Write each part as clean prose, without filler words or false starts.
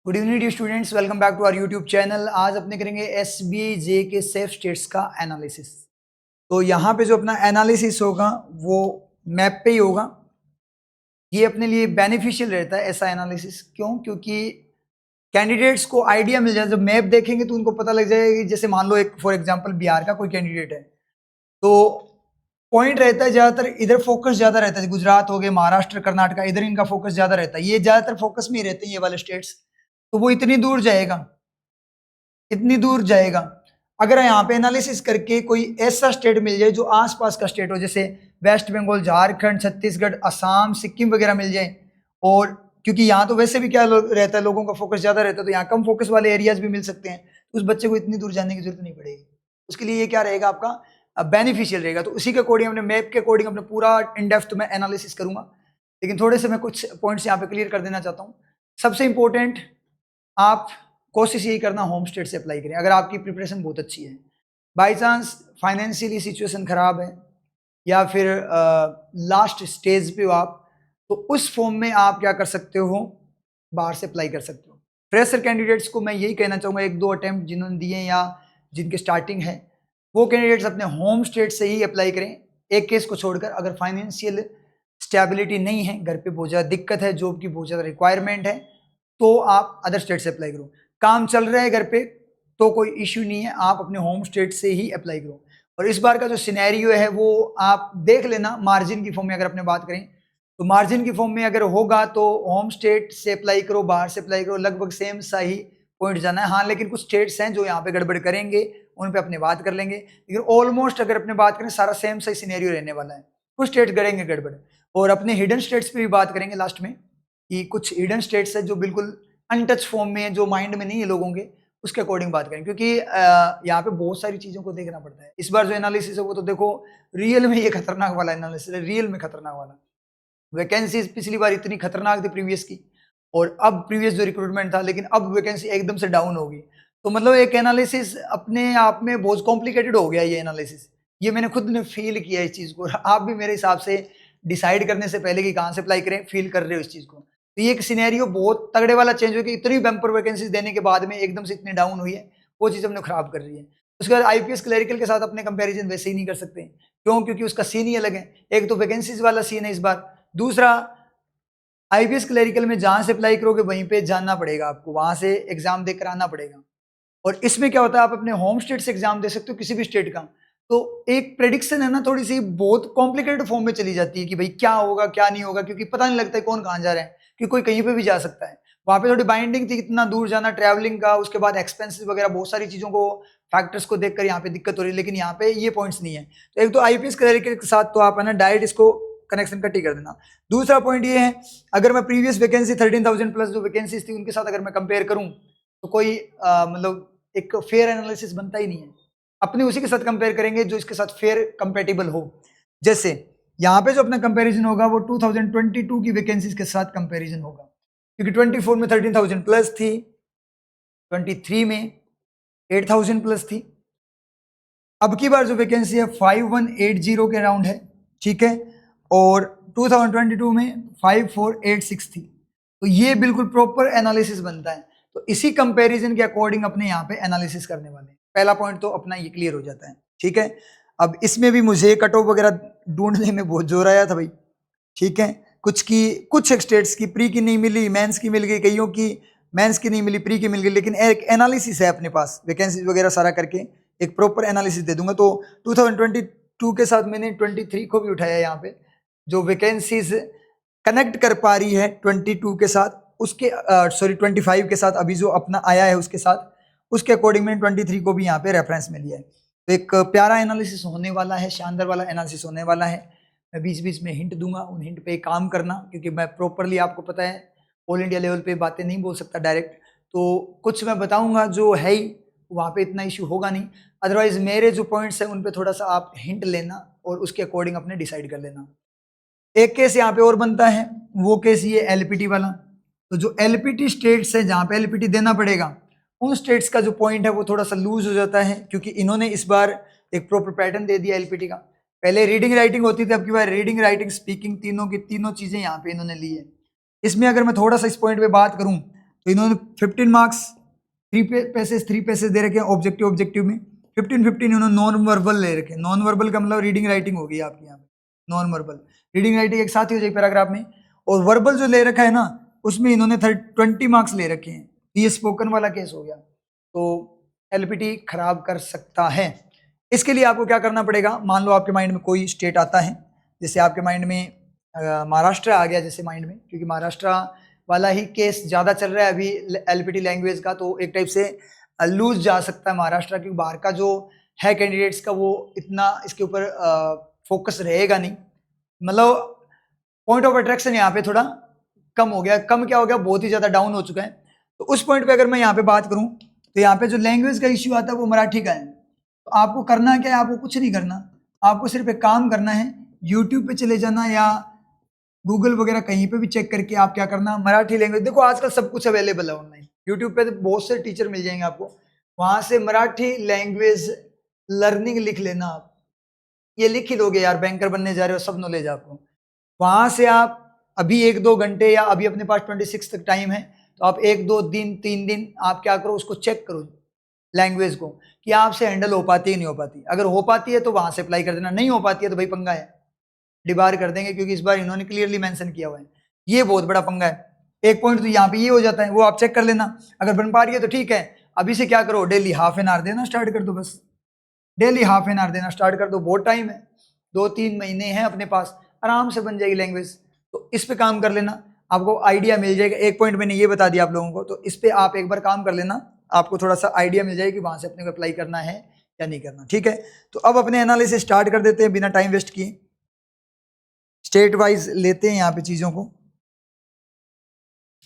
Good evening dear students, welcome back to our YouTube channel. आज अपने करेंगे SBI जे के सेफ स्टेट्स का एनालिसिस। तो यहाँ पे जो अपना एनालिसिस होगा वो मैप पे ही होगा। ये अपने लिए बेनिफिशियल रहता है ऐसा एनालिसिस। क्यों? क्योंकि कैंडिडेट्स को आइडिया मिल जाए। जब मैप देखेंगे तो उनको पता लग जाएगा कि जैसे मान लो एक फॉर एग्जांपल बिहार का कोई कैंडिडेट है, तो पॉइंट रहता है ज़्यादातर इधर फोकस ज़्यादा रहता है। गुजरात हो गए, महाराष्ट्र, कर्नाटका, इधर इनका फोकस ज़्यादा रहता है। ये ज़्यादातर फोकस में ही रहते हैं ये वाले स्टेट्स। तो वो इतनी दूर जाएगा, इतनी दूर जाएगा। अगर यहाँ पे एनालिसिस करके कोई ऐसा स्टेट मिल जाए जो आसपास का स्टेट हो, जैसे वेस्ट बंगाल, झारखंड, छत्तीसगढ़, असम, सिक्किम वगैरह मिल जाए, और क्योंकि यहाँ तो वैसे भी क्या रहता है, लोगों का फोकस ज्यादा रहता है, तो यहाँ कम फोकस वाले एरियाज भी मिल सकते हैं, तो उस बच्चे को इतनी दूर जाने की जरूरत नहीं पड़ेगी। उसके लिए ये क्या रहेगा, आपका बेनिफिशियल रहेगा। तो उसी के अकॉर्डिंग, अपने मैप के अकॉर्डिंग अपने पूरा इन डेप्थ में एनालिसिस करूंगा। लेकिन थोड़े से मैं कुछ पॉइंट्स यहाँ पे क्लियर कर देना चाहता हूँ। सबसे इंपॉर्टेंट, आप कोशिश यही करना होम स्टेट से अप्लाई करें अगर आपकी प्रिपरेशन बहुत अच्छी है। बाई चांस फाइनेंशियली सिचुएशन खराब है या फिर लास्ट स्टेज पे हो आप, तो उस फॉर्म में आप क्या कर सकते हो, बाहर से अप्लाई कर सकते हो। फ्रेशर कैंडिडेट्स को मैं यही कहना चाहूँगा, एक दो अटेम्प्ट जिन्होंने दिए हैं या जिनके स्टार्टिंग है, वो कैंडिडेट्स अपने होम स्टेट से ही अप्लाई करें। एक केस को छोड़कर, अगर फाइनेंशियल स्टेबिलिटी नहीं है, घर पे बहुत ज़्यादा दिक्कत है, जॉब की बहुत ज़्यादा रिक्वायरमेंट है, तो आप अदर स्टेट से अप्लाई करो। काम चल रहा है घर पे तो कोई इश्यू नहीं है, आप अपने होम स्टेट से ही अप्लाई करो। और इस बार का जो सिनेरियो है वो आप देख लेना। मार्जिन की फॉर्म में अगर अपने बात करें तो मार्जिन की फॉर्म में अगर होगा तो होम स्टेट से अप्लाई करो, बाहर से अप्लाई करो, लगभग सेम सा ही पॉइंट जाना है। हाँ, लेकिन कुछ स्टेट्स हैं जो यहाँ पे गड़बड़ करेंगे, उन पे अपने बात कर लेंगे। लेकिन ऑलमोस्ट अगर अपने बात करें, सारा सेम सा ही सिनेरियो रहने वाला है। कुछ स्टेट्स करेंगे गड़बड़, और अपने हिडन स्टेट्स पे भी बात करेंगे लास्ट में, कि कुछ हिडन स्टेट्स है जो बिल्कुल अनटच फॉर्म में है, जो माइंड में नहीं है लोगों के, उसके अकॉर्डिंग बात करें। क्योंकि यहाँ पे बहुत सारी चीज़ों को देखना पड़ता है। इस बार जो एनालिसिस है वो तो देखो, रियल में ये खतरनाक वाला एनालिसिस है, रियल में खतरनाक वाला। वैकेंसीज पिछली बार इतनी खतरनाक थी प्रीवियस की, और अब प्रीवियस जो रिक्रूटमेंट था, लेकिन अब वैकेंसी एकदम से डाउन होगी। तो मतलब एक एनालिसिस अपने आप में बहुत कॉम्प्लिकेटेड हो गया ये एनालिसिस। ये मैंने खुद ने फील किया इस चीज़ को, और आप भी मेरे हिसाब से डिसाइड करने से पहले कि कहाँ से अप्लाई करें, फील कर रहे हो इस चीज़ को। तो ये एक सिनेरियो बहुत तगड़े वाला चेंज हो गया। इतनी बम्पर वैकेंसीज देने के बाद में एकदम से इतनी डाउन हुई है, वो चीज़ हमने खराब कर रही है। उसके बाद आईपीएस क्लरिकल के साथ अपने कंपैरिजन वैसे ही नहीं कर सकते। क्यों? क्योंकि उसका सीन ही अलग है। एक तो वैकेंसीज वाला सीन है इस बार, दूसरा आईपीएस क्लरिकल में जहां से अप्लाई करोगे वहीं पे जानना पड़ेगा आपको, वहां से एग्जाम देकर आना पड़ेगा। और इसमें क्या होता है, आप अपने होम स्टेट से एग्जाम दे सकते हो, किसी भी स्टेट का। तो एक प्रेडिक्शन है ना, थोड़ी सी बहुत कॉम्प्लिकेटेड फॉर्म में चली जाती है कि भाई क्या होगा क्या नहीं होगा, क्योंकि पता नहीं लगता है कौन कहाँ जा रहा है, कि कोई कहीं पे भी जा सकता है। वहां पे थोड़ी बाइंडिंग थी, इतना दूर जाना, ट्रैवलिंग का, उसके बाद एक्सपेंसेस वगैरह, बहुत सारी चीजों को, फैक्टर्स को देखकर यहाँ पे दिक्कत हो रही है। लेकिन यहाँ पे ये पॉइंट्स नहीं है। तो एक तो आईपीएस क्लरिकल के साथ तो आप है ना डायरेक्ट इसको कनेक्शन कट ही कर देना। दूसरा पॉइंट ये है, अगर मैं प्रीवियस वैकेंसी 13,000 प्लस जो वैकेंसीज थी उनके साथ अगर मैं कंपेयर करूं, तो कोई मतलब एक फेयर एनालिसिस बनता ही नहीं है। अपने उसी के साथ कंपेयर करेंगे जो इसके साथ फेयर कंपेटेबल हो। जैसे यहाँ पे जो अपना कंपैरिजन होगा वो 2022 की वैकेंसीज के साथ कंपैरिजन होगा, क्योंकि 24 में 13,000 प्लस थी, 23 में 8,000 प्लस थी। अब की बार जो वैकेंसी है 5180 के अराउंड है, ठीक है, और 2022 में 5486 थी। तो ये बिल्कुल प्रॉपर एनालिसिस बनता है। तो इसी कंपैरिजन के अकॉर्डिंग अपने यहाँ पे एनालिसिस करने वाले हैं। पहला पॉइंट तो अपना ये क्लियर हो जाता है, ठीक है। अब इसमें भी मुझे कट ऑफ वगैरह ढूंढने में बहुत जोर आया था भाई, ठीक है। कुछ स्टेट्स की प्री की नहीं मिली, मेंस की मिल गई, कईयों की मेंस की नहीं मिली, प्री की मिल गई। लेकिन एक एनालिसिस है अपने पास, वैकेंसीज वगैरह सारा करके एक प्रॉपर एनालिसिस दे दूंगा। तो 2022 के साथ मैंने 23 को भी उठाया यहाँ पे, जो वैकेंसीज कनेक्ट कर पा रही है 22 के साथ, उसके 25 के साथ अभी जो अपना आया है उसके साथ, उसके अकॉर्डिंग मैंने 23 को भी यहाँ पे रेफरेंस में लिया है। तो एक प्यारा एनालिसिस होने वाला है, शानदार वाला एनालिसिस होने वाला है। मैं बीच बीच में हिंट दूंगा, उन हिंट पे काम करना, क्योंकि मैं प्रॉपरली, आपको पता है, ऑल इंडिया लेवल पे बातें नहीं बोल सकता डायरेक्ट। तो कुछ मैं बताऊंगा जो है ही, वहाँ पे इतना इशू होगा नहीं। अदरवाइज मेरे जो पॉइंट्स हैं उन पे थोड़ा सा आप हिंट लेना और उसके अकॉर्डिंग अपने डिसाइड कर लेना। एक केस यहाँ पे और बनता है, वो केस ये एलपीटी वाला। तो जो एलपीटी स्टेट्स है जहाँ पे एलपीटी देना पड़ेगा, उन स्टेट्स का जो पॉइंट है वो थोड़ा सा लूज हो जाता है, क्योंकि इन्होंने इस बार एक प्रॉपर पैटर्न दे दिया एलपीटी का। पहले रीडिंग राइटिंग होती थी, अब की बार रीडिंग राइटिंग स्पीकिंग, तीनों की तीनों चीजें यहाँ पे इन्होंने ली है। इसमें अगर मैं थोड़ा सा इस पॉइंट पे बात करूं, तो इन्होंने 15 मार्क्स 3 पैसेज दे रखे हैं ऑब्जेक्टिव में, 15 इन्होंने नॉन वर्बल ले रखे हैं। नॉन वर्बल का मतलब रीडिंग राइटिंग होगी आपकी यहाँ पे, नॉन वर्बल रीडिंग राइटिंग एक साथ ही हो जाएगी पैराग्राफ में। और वर्बल जो ले रखा है ना उसमें इन्होंने 20 मार्क्स ले रखे हैं। ये स्पोकन वाला केस हो गया, तो एलपीटी खराब कर सकता है। इसके लिए आपको क्या करना पड़ेगा, मान लो आपके माइंड में कोई स्टेट आता है, जैसे आपके माइंड में महाराष्ट्र आ गया जैसे माइंड में, क्योंकि महाराष्ट्र वाला ही केस ज़्यादा चल रहा है अभी एलपीटी लैंग्वेज का, तो एक टाइप से लूज जा सकता है महाराष्ट्र, क्योंकि बाहर का जो है कैंडिडेट्स का वो इतना इसके ऊपर फोकस रहेगा नहीं, मतलब पॉइंट ऑफ अट्रैक्शन यहाँ पे थोड़ा कम हो गया। कम क्या हो गया, बहुत ही ज़्यादा डाउन हो चुका है। तो उस पॉइंट पे अगर मैं यहाँ पे बात करूँ तो यहाँ पे जो लैंग्वेज का इश्यू आता है वो मराठी का है। तो आपको करना क्या है, आपको कुछ नहीं करना, आपको सिर्फ एक काम करना है, यूट्यूब पे चले जाना या गूगल वगैरह कहीं पे भी चेक करके आप क्या करना, मराठी लैंग्वेज, देखो आजकल सब कुछ अवेलेबल है ऑनलाइन, यूट्यूब पे तो बहुत से टीचर मिल जाएंगे आपको, वहां से मराठी लैंग्वेज लर्निंग लिख लेना। आप ये लिख ही लोगे यार, बैंकर बनने जा रहे हो, सब नॉलेज आपको। वहां से आप अभी 1-2 घंटे या अभी अपने पास 26 तक टाइम है, तो आप 1-2 दिन 3 दिन आप क्या करो, उसको चेक करो लैंग्वेज को कि आपसे हैंडल हो पाती है नहीं हो पाती। अगर हो पाती है तो वहां से अप्लाई कर देना, नहीं हो पाती है तो भाई पंगा है, डिबार कर देंगे, क्योंकि इस बार इन्होंने क्लियरली मेंशन किया हुआ है। ये बहुत बड़ा पंगा है। एक पॉइंट तो यहाँ पे ये हो जाता है, वो आप चेक कर लेना, अगर बन पा रही है तो ठीक है। अभी से क्या करो, डेली हाफ एन आवर देना स्टार्ट कर दो, बस डेली हाफ एन आवर देना स्टार्ट कर दो, बहुत टाइम है, 2-3 महीने हैं अपने पास, आराम से बन जाएगी लैंग्वेज। तो इस पे काम कर लेना, आपको आइडिया मिल जाएगा। एक पॉइंट मैंने ये बता दिया आप लोगों को, तो इस पे आप एक बार काम कर लेना, आपको थोड़ा सा आइडिया मिल जाएगा कि वहां से अपने को अप्लाई करना है या नहीं करना। ठीक है, तो अब अपने एनालिसिस स्टार्ट कर देते हैं बिना टाइम वेस्ट किए। स्टेट वाइज लेते हैं यहाँ पे चीजों को।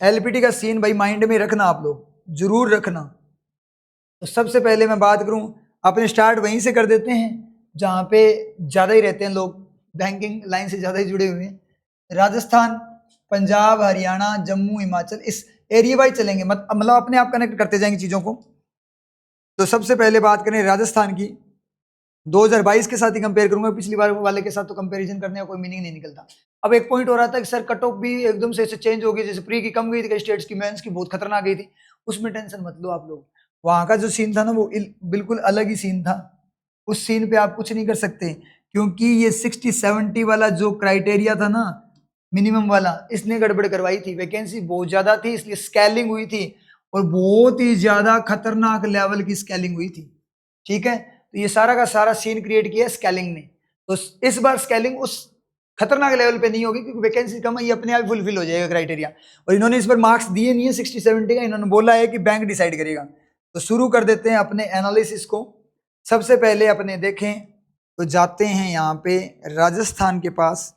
एलपीटी का सीन भाई माइंड में रखना, आप लोग जरूर रखना। तो सबसे पहले मैं बात करूं, अपने स्टार्ट वहीं से कर देते हैं जहां पे ज्यादा ही रहते हैं लोग, बैंकिंग लाइन से ज्यादा ही जुड़े हुए हैं। राजस्थान, पंजाब, हरियाणा, जम्मू, हिमाचल, इस एरिया वाइज चलेंगे, मतलब अपने आप कनेक्ट करते जाएंगे चीजों को। तो सबसे पहले बात करें राजस्थान की, 2022 के साथ ही कंपेयर करूंगा, पिछली बार वाले के साथ तो कंपैरिजन करने का कोई मीनिंग नहीं निकलता। अब एक पॉइंट हो रहा था कि सर कट ऑफ भी एकदम से चेंज हो गई, जैसे प्री की कम गई थी, कई स्टेट्स की मेंस की बहुत खतरनाक गई थी, उसमें टेंशन मत लो आप लोग। वहां का जो सीन था ना वो बिल्कुल अलग ही सीन था, उस सीन पे आप कुछ नहीं कर सकते, क्योंकि ये 60-70 वाला जो क्राइटेरिया था ना मिनिमम वाला, इसने गड़बड़ करवाई थी, वैकेंसी बहुत ज्यादा थी इसलिए स्केलिंग हुई थी, और बहुत ही ज्यादा खतरनाक लेवल की स्केलिंग हुई थी। ठीक है, तो ये सारा का सारा सीन क्रिएट किया स्केलिंग ने। तो इस बार स्केलिंग उस खतरनाक लेवल पे नहीं होगी, क्योंकि वैकेंसी कम है, ये अपने आप फुलफिल हो जाएगा क्राइटेरिया। और इन्होंने इस बार मार्क्स दिए नहीं है 60-70 का, इन्होंने बोला है कि बैंक डिसाइड करेगा। तो शुरू कर देते हैं अपने एनालिसिस को। सबसे पहले अपने देखें तो जाते हैं यहाँ पे राजस्थान के पास।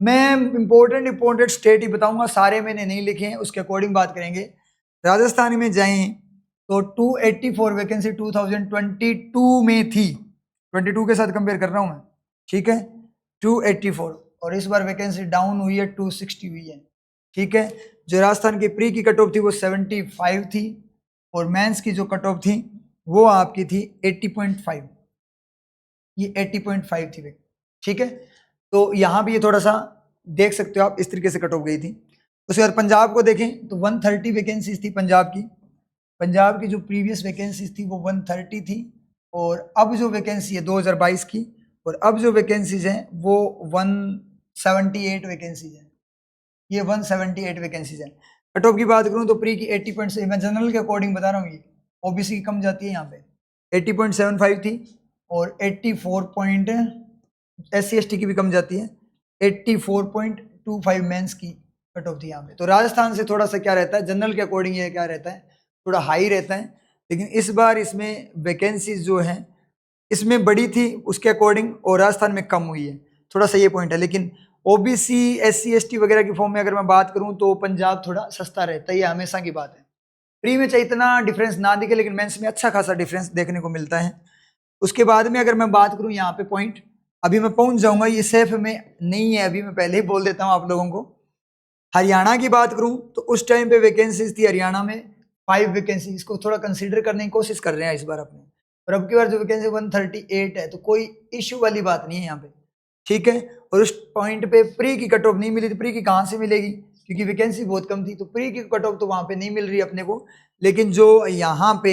मैं इंपॉर्टेंट स्टेट ही बताऊंगा, सारे मैंने नहीं लिखे हैं, उसके अकॉर्डिंग बात करेंगे। राजस्थान में जाएं तो 284 वैकेंसी 2022 में थी, 22 के साथ कंपेयर कर रहा हूं मैं। ठीक है, 284, और इस बार वैकेंसी डाउन हुई है, 260 हुई है। ठीक है, जो राजस्थान की प्री की कट ऑफ थी वो 75 थी, और मेंस की जो कट ऑफ थी वो आपकी थी 80.5, ये 80.5 थी। ठीक है, तो यहाँ भी ये थोड़ा सा देख सकते हो आप, इस तरीके से कट ऑफ गई थी। उसके बाद पंजाब को देखें तो 130 वैकेंसीज थी पंजाब की। पंजाब की जो प्रीवियस वैकेंसीज थी वो 130 थी, और अब जो वैकेंसी है 2022 की, और अब जो वैकेंसीज हैं वो 178 वैकेंसीज हैं, ये 178 वैकेंसीज हैं। कट ऑफ की बात करूं तो प्री की 80.6, मैं जनरल के अकॉर्डिंग बता रहा हूँ, ये ओबीसी की कम जाती है यहाँ पे, 80.75 थी, और 84 SC/ST की भी कम जाती है, 84.25 मेंस की कट ऑफ थी यहाँ पे। तो राजस्थान से थोड़ा सा क्या रहता है, जनरल के अकॉर्डिंग ये क्या रहता है, थोड़ा हाई रहता है, लेकिन इस बार इसमें वैकेंसीज जो हैं इसमें बड़ी थी उसके अकॉर्डिंग, और राजस्थान में कम हुई है, थोड़ा सा ये पॉइंट है। लेकिन ओबीसी SC/ST वगैरह की फॉर्म में अगर मैं बात करूं तो पंजाब थोड़ा सस्ता रहता है, ये हमेशा की बात है। प्री में चाहे इतना डिफरेंस ना दिखे, लेकिन मेंस में अच्छा खासा डिफरेंस देखने को मिलता है। उसके बाद में अगर मैं बात करूं यहाँ पे पॉइंट, अभी मैं पहुंच जाऊंगा, ये सेफ में नहीं है, अभी मैं पहले ही बोल देता हूं आप लोगों को। हरियाणा की बात करूं तो उस टाइम पे वैकेंसीज थी हरियाणा में 5 वैकेंसी, इसको थोड़ा कंसीडर करने की कोशिश कर रहे हैं इस बार अपने, और अब की बार जो वैकेंसी 138 है, तो कोई इश्यू वाली बात नहीं है यहाँ पे। ठीक है, और उस पॉइंट पे प्री की कट ऑफ नहीं मिली, तो प्री की कहाँ से मिलेगी, क्योंकि वैकेंसी बहुत कम थी, तो प्री की कट ऑफ तो वहां पे नहीं मिल रही अपने को, लेकिन जो यहाँ पे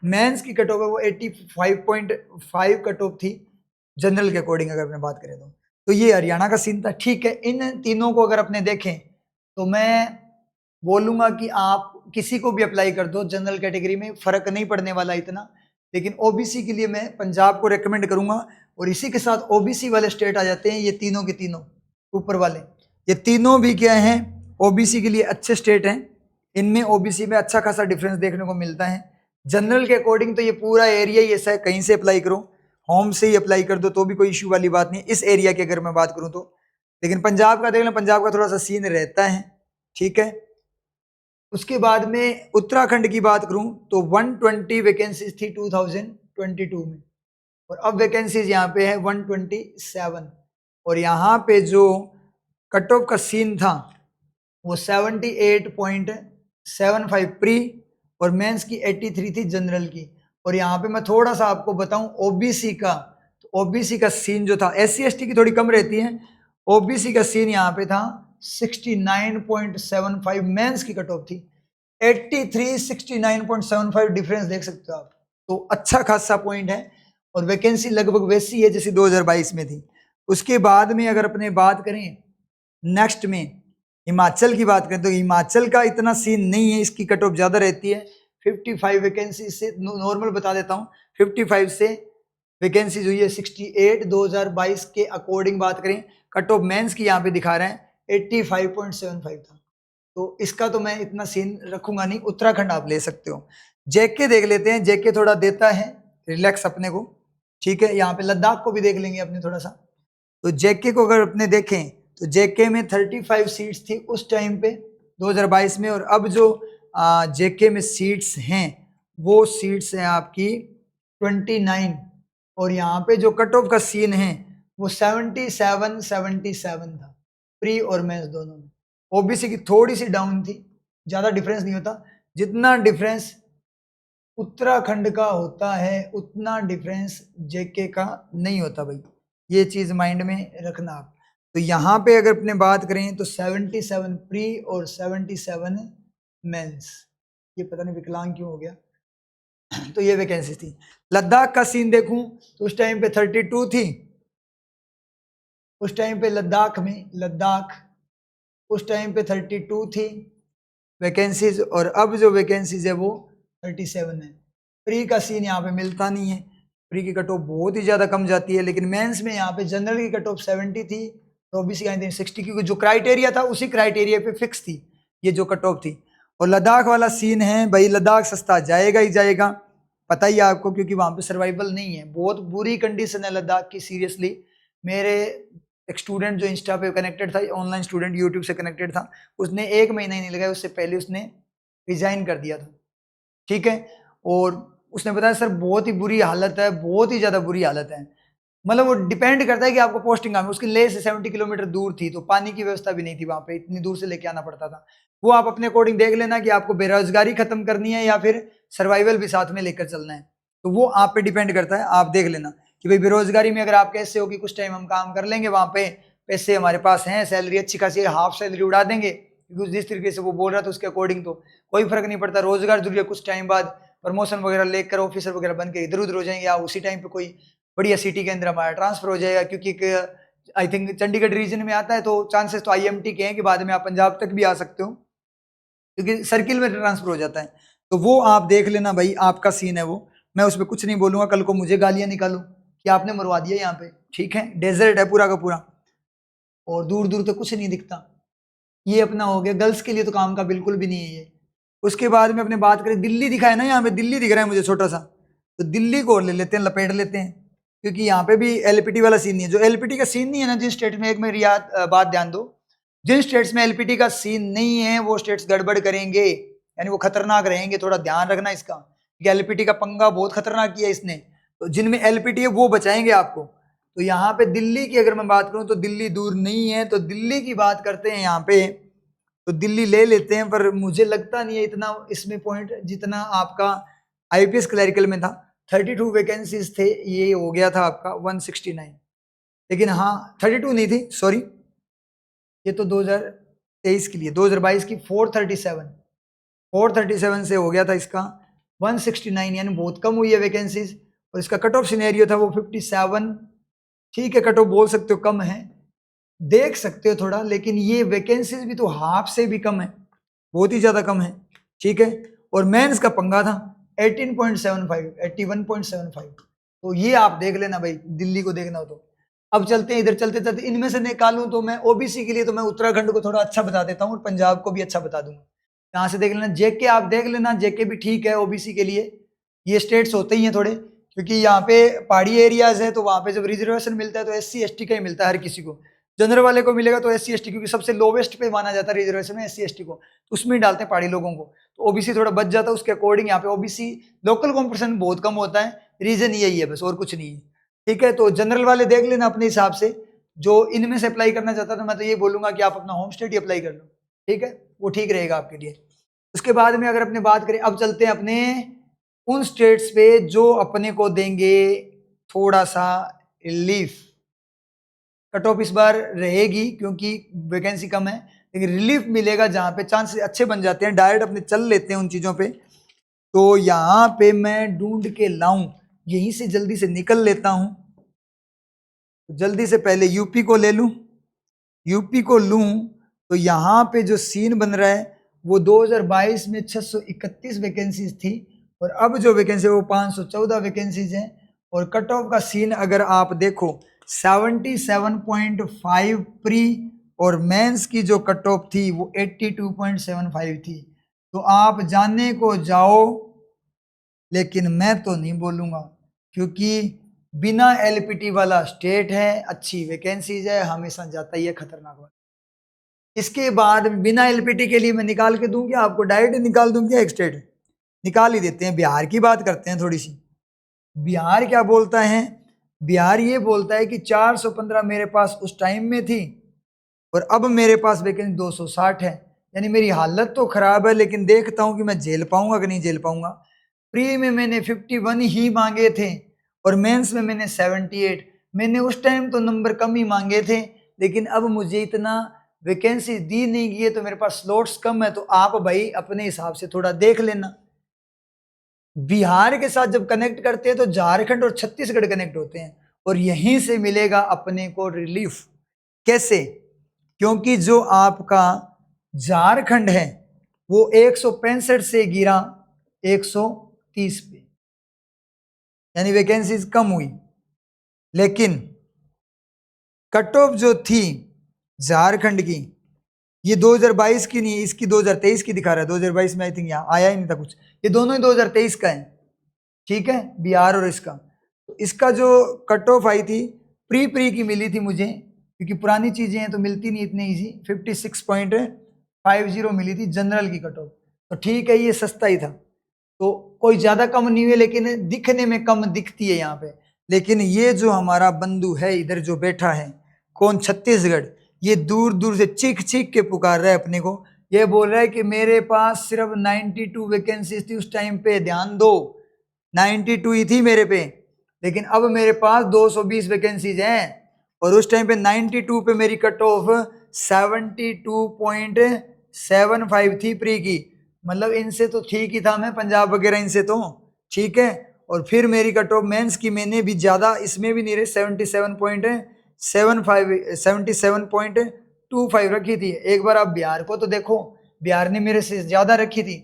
मेंस की कट ऑफ है वो 85.5 कट ऑफ थी जनरल के अकॉर्डिंग अगर अपने बात करें तो ये हरियाणा का सीन था। ठीक है, इन तीनों को अगर अपने देखें तो मैं बोलूंगा कि आप किसी को भी अप्लाई कर दो जनरल कैटेगरी में, फर्क नहीं पड़ने वाला इतना, लेकिन ओबीसी के लिए मैं पंजाब को रेकमेंड करूंगा। और इसी के साथ ओबीसी वाले स्टेट आ जाते हैं, ये तीनों के तीनों ऊपर वाले, ये तीनों भी क्या हैं, ओबीसी के लिए अच्छे स्टेट हैं। इनमें ओबीसी में अच्छा खासा डिफरेंस देखने को मिलता है। जनरल के अकॉर्डिंग तो ये पूरा एरिया ही ऐसा है, कहीं से अप्लाई करो, होम से ही अप्लाई कर दो तो भी कोई इश्यू वाली बात नहीं, इस एरिया की अगर मैं बात करूं तो। लेकिन पंजाब का देख लें, पंजाब का थोड़ा सा सीन रहता है, ठीक है। उसके बाद में उत्तराखंड की बात करूं तो 120 वैकेंसीज थी 2022 में, और अब वैकेंसीज यहाँ पे है 127। और यहाँ पे जो कट ऑफ का सीन था वो 78.75 प्री और मेंस की 83 थी जनरल की। और यहाँ पे मैं थोड़ा सा आपको बताऊं ओबीसी का, तो ओबीसी का सीन जो था, एससी एसटी की थोड़ी कम रहती है, ओबीसी का सीन यहाँ पे था 69.75 मेंस की कट ऑफ थी, 83 69.75 डिफरेंस देख सकते हो आप, तो अच्छा खासा पॉइंट है। और वैकेंसी लगभग वैसी है जैसी 2022 में थी। उसके बाद में अगर अपने बात करें नेक्स्ट में हिमाचल की बात करें तो हिमाचल का इतना सीन नहीं है, इसकी कट ऑफ ज्यादा रहती है 55 वैकेंसी से, नॉर्मल बता देता हूँ, 55 से वैकेंसीज हुई है 68 2022 के अकॉर्डिंग बात करें। कट ऑफ मेंस की यहाँ पे दिखा रहे हैं 85.75 था, तो इसका तो मैं इतना सीन रखूंगा नहीं। उत्तराखंड आप ले सकते हो। जेके देख लेते हैं, जेके थोड़ा देता है रिलैक्स अपने को, ठीक है। यहाँ पे लद्दाख को भी देख लेंगे अपने थोड़ा सा। तो जेके को अगर अपने देखें तो जेके में 35 सीट्स थी उस टाइम पे 2022 में, और अब जो जेके में सीट्स हैं वो सीट्स हैं आपकी 29। और यहाँ पे जो कट ऑफ का सीन है वो 77 था प्री और मेंस दोनों में। ओबीसी की थोड़ी सी डाउन थी, ज्यादा डिफरेंस नहीं होता, जितना डिफरेंस उत्तराखंड का होता है उतना डिफरेंस जेके का नहीं होता भाई, ये चीज माइंड में रखना आप। तो यहाँ पे अगर अपने बात करें तो 77 प्री और 77 मेंस, ये पता नहीं विकलांग क्यों हो गया तो ये वैकेंसी थी। लद्दाख का सीन देखूं तो उस टाइम पे 32 थी, उस टाइम पे लद्दाख उस टाइम पे 32 थी वैकेंसीज, और अब जो वैकेंसीज है वो 37 है। प्री का सीन यहाँ पे मिलता नहीं है, प्री की कट ऑफ बहुत ही ज़्यादा कम जाती है। लेकिन मेंस में यहाँ पे जनरल की कट ऑफ 70 थी, तो ओबीसी आई थिंक 60, क्योंकि जो क्राइटेरिया था उसी क्राइटेरिया पे फिक्स थी ये जो कट ऑफ थी। और लद्दाख वाला सीन है भाई, लद्दाख सस्ता जाएगा ही जाएगा, पता ही है आपको, क्योंकि वहाँ पे सर्वाइवल नहीं है, बहुत बुरी कंडीशन है लद्दाख की सीरियसली। मेरे एक स्टूडेंट जो इंस्टा पे कनेक्टेड था, ऑनलाइन स्टूडेंट यूट्यूब से कनेक्टेड था, उसने 1 महीना ही नहीं लगाया, उससे पहले उसने रिजाइन कर दिया था, ठीक है। और उसने बताया सर बहुत ही बुरी हालत है, बहुत ही ज़्यादा बुरी हालत है। मतलब वो डिपेंड करता है कि आपको पोस्टिंग कहाँ में, उसकी लेह से 70 किलोमीटर दूर थी, तो पानी की व्यवस्था भी नहीं थी वहाँ पे, इतनी दूर से लेके आना पड़ता था। वो आप अपने अकॉर्डिंग देख लेना कि आपको बेरोजगारी खत्म करनी है या फिर सर्वाइवल भी साथ में लेकर चलना है, तो वो आप पे डिपेंड करता है। आप देख लेना कि भाई बेरोजगारी में अगर आप कैसे हो कि कुछ टाइम हम काम कर लेंगे, वहाँ पे पैसे हमारे पास हैं, सैलरी अच्छी खासी है, हाफ सैलरी उड़ा देंगे, क्योंकि जिस तरीके से वो बोल रहा था उसके अकॉर्डिंग तो कोई फर्क नहीं पड़ता। रोजगार जरूरी है, कुछ टाइम बाद प्रमोशन वगैरह लेकर ऑफिसर वगैरह बन के इधर उधर हो जाएंगे, या उसी टाइम पे कोई बढ़िया सिटी के अंदर हमारा ट्रांसफर हो जाएगा, क्योंकि आई थिंक चंडीगढ़ रीजन में आता है, तो चांसेस तो आईएमटी के हैं कि बाद में आप पंजाब तक भी आ सकते हो, क्योंकि सर्किल में ट्रांसफर हो जाता है। तो वो आप देख लेना भाई, आपका सीन है वो, मैं उस पर कुछ नहीं बोलूंगा, कल को मुझे गालियां निकालू कि आपने मरवा दिया यहाँ पे, ठीक है। डेजर्ट है पूरा का पूरा और दूर दूर तक कुछ नहीं दिखता। ये अपना हो गया, गर्ल्स के लिए तो काम का बिल्कुल भी नहीं है ये। उसके बाद में अपने बात करें, दिल्ली दिखा है ना, यहाँ पे दिल्ली दिख रहा है मुझे छोटा सा, तो दिल्ली को ले लेते हैं, लपेट लेते हैं, क्योंकि यहाँ पे भी एलपीटी वाला सीन नहीं है। जो एलपीटी का सीन नहीं है ना जिस स्टेट में, एक मेरी बात ध्यान दो, जिन स्टेट्स में एलपीटी का सीन नहीं है वो स्टेट्स गड़बड़ करेंगे, यानी वो खतरनाक रहेंगे, थोड़ा ध्यान रखना इसका, क्योंकि एलपीटी का पंगा बहुत खतरनाक किया इसने। तो जिनमें एलपीटी है वो बचाएंगे आपको। तो यहाँ पे दिल्ली की अगर मैं बात करूँ तो दिल्ली दूर नहीं है, तो दिल्ली की बात करते हैं यहाँ पे, तो दिल्ली ले लेते हैं, पर मुझे लगता नहीं है इतना इसमें पॉइंट जितना आपका आईपीएस क्लरिकल में था। 32 वैकेंसीज थे, ये हो गया था आपका 169, लेकिन हाँ 32 नहीं थी, सॉरी, ये तो 23 के लिए 2022 की 437 से हो गया था इसका 169, यानी बहुत कम हुई है वैकेंसीज। और इसका कट ऑफ सिनेरियो था वो 57। ठीक है, कट ऑफ बोल सकते हो कम है, देख सकते हो थोड़ा, लेकिन ये वैकेंसीज भी तो हाफ से भी कम है, बहुत ही ज्यादा कम है। ठीक है, और मेंस का पंगा था 18.75, 81.75। तो ये आप देख लेना भाई, दिल्ली को देखना हो तो। अब चलते हैं इधर, चलते चलते इनमें से निकालूं तो मैं ओबीसी के लिए तो मैं उत्तराखंड को थोड़ा अच्छा बता देता हूँ और पंजाब को भी अच्छा बता दूंगा। यहाँ से देख लेना, जेके आप देख लेना, जेके भी ठीक है ओबीसी के लिए। ये स्टेट्स होते ही हैं थोड़े, क्योंकि यहाँ पे पहाड़ी एरियाज है, तो वहाँ पे जब रिजर्वेशन मिलता है तो SC ST का ही मिलता है हर किसी को। जनरल वाले को मिलेगा तो SC ST, क्योंकि सबसे लोवेस्ट पे माना जाता है रिजर्वेशन में SC ST को, तो उसमें ही डालते हैं पहाड़ी लोगों को। तो ओबीसी थोड़ा बच जाता है उसके अकॉर्डिंग। यहाँ पे ओबीसी लोकल कॉम्पिटिशन बहुत कम होता है, रीजन यही है बस, और कुछ नहीं है। ठीक है, तो जनरल वाले देख लेना अपने हिसाब से। जो इनमें से अप्लाई करना चाहता है तो मैं तो ये बोलूंगा कि आप अपना होम स्टेट ही अप्लाई कर लो। ठीक है, वो ठीक रहेगा आपके लिए। उसके बाद में अगर अपने बात करें, अब चलते हैं अपने उन स्टेट्स पे जो अपने को देंगे थोड़ा सा रिलीफ। कट ऑफ इस बार रहेगी क्योंकि वैकेंसी कम है, लेकिन रिलीफ मिलेगा जहां पे चांसेस अच्छे बन जाते हैं। डायरेक्ट अपने चल लेते हैं उन चीजों पे। तो यहां पे मैं ढूंढ के लाऊं, यहीं से जल्दी से निकल लेता हूं। जल्दी से पहले यूपी को ले लूं, यूपी को लूं तो यहां पे जो सीन बन रहा है वो 2022 में 631 वैकेंसीज थी, और अब जो वैकेंसी है वो 514 वैकेंसीज हैं। और कट ऑफ का सीन अगर आप देखो 77.5 प्री, और मेंस की जो कट ऑफ थी वो 82.75 थी। तो आप जानने को जाओ, लेकिन मैं तो नहीं बोलूंगा, क्योंकि बिना LPT वाला स्टेट है, अच्छी वैकेंसीज है, हमेशा जाता ही है खतरनाक वाला। इसके बाद बिना LPT के लिए मैं निकाल के दूं क्या आपको, डायरेक्ट निकाल दूं क्या एक स्टेट? निकाल ही देते हैं। बिहार की बात करते हैं थोड़ी सी। बिहार क्या बोलता है? बिहार ये बोलता है कि 415 मेरे पास उस टाइम में थी, और अब मेरे पास वैकेंसी 260 है। यानी मेरी हालत तो खराब है, लेकिन देखता हूं कि मैं झेल पाऊंगा कि नहीं झेल पाऊंगा। प्री में मैंने 51 ही मांगे थे, और मेंस में मैंने 78। मैंने उस टाइम तो नंबर कम ही मांगे थे, लेकिन अब मुझे इतना वैकेंसी दी नहीं गई है, तो मेरे पास स्लॉट्स कम है। तो आप भाई अपने हिसाब से थोड़ा देख लेना। बिहार के साथ जब कनेक्ट करते हैं तो झारखंड और छत्तीसगढ़ कनेक्ट होते हैं, और यहीं से मिलेगा अपने को रिलीफ। कैसे? क्योंकि जो आपका झारखंड है वो 165 से गिरा 130 पे, यानी वैकेंसीज कम हुई। लेकिन कट ऑफ जो थी झारखंड की, ये 2022 की नहीं है, इसकी 2023 की दिखा रहा है। 2022 में आई थिंक यहाँ आया ही नहीं था कुछ, ये दोनों ही 2023 का है। ठीक है, बिहार और इसका। तो इसका जो कट ऑफ आई थी प्री प्री की मिली थी मुझे, क्योंकि पुरानी चीजें हैं तो मिलती नहीं इतनी इजी। 56.50 मिली थी जनरल की कट ऑफ। तो ठीक है, ये सस्ता ही था, तो कोई ज्यादा कम नहीं हुई, लेकिन दिखने में कम दिखती है यहाँ पे। लेकिन ये जो हमारा बंधु है इधर जो बैठा है, कौन? छत्तीसगढ़। ये दूर दूर से चीख चीख के पुकार रहा है अपने को। ये बोल रहा है कि मेरे पास सिर्फ 92 वैकेंसीज थी उस टाइम पे, ध्यान दो, 92 ही थी मेरे पे, लेकिन अब मेरे पास 220 वैकेंसीज हैं। और उस टाइम पे 92 पे मेरी कट ऑफ 72.75 थी प्री की। मतलब इनसे तो ठीक ही था मैं, पंजाब वगैरह इनसे तो ठीक है। और फिर मेरी कट ऑफ मेंस की मैंने भी ज्यादा इसमें भी नहीं रही, 77.25 रखी थी। एक बार आप बिहार को तो देखो, बिहार ने मेरे से ज्यादा रखी थी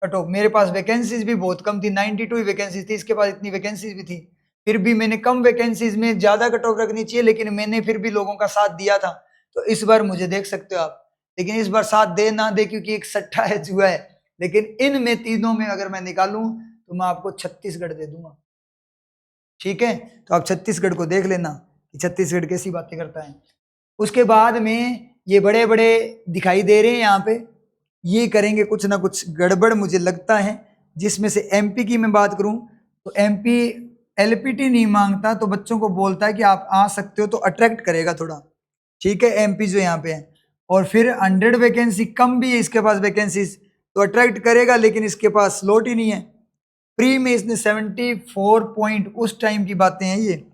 कट ऑफ। मेरे पास वैकेंसीज भी बहुत कम थी, 92 वैकेंसीज थी, इसके पास इतनी वैकेंसीज भी थी। फिर भी मैंने कम वैकेंसीज में ज्यादा कट ऑफ रखनी चाहिए, लेकिन मैंने फिर भी लोगों का साथ दिया था। तो इस बार मुझे देख सकते हो आप, लेकिन इस बार साथ दे ना दे, क्योंकि एक सट्टा है, जुआ है। लेकिन इनमें तीनों में अगर मैं निकालूं तो मैं आपको छत्तीसगढ़ दे दूंगा। ठीक है, तो आप छत्तीसगढ़ को देख लेना कि छत्तीसगढ़ कैसी बातें करता है। उसके बाद में ये बड़े बड़े दिखाई दे रहे हैं यहाँ पे, ये करेंगे कुछ ना कुछ गड़बड़ मुझे लगता है। जिसमें से MP की मैं बात करूं तो MP LPT नहीं मांगता, तो बच्चों को बोलता है कि आप आ सकते हो, तो अट्रैक्ट करेगा थोड़ा। ठीक है, MP जो यहाँ पे है। और फिर 100 वैकेंसी कम भी है इसके पास वैकेंसीज, तो अट्रैक्ट करेगा, लेकिन इसके पास स्लॉट ही नहीं है। प्री में इसने 74 पॉइंट, उस टाइम की बातें हैं ये,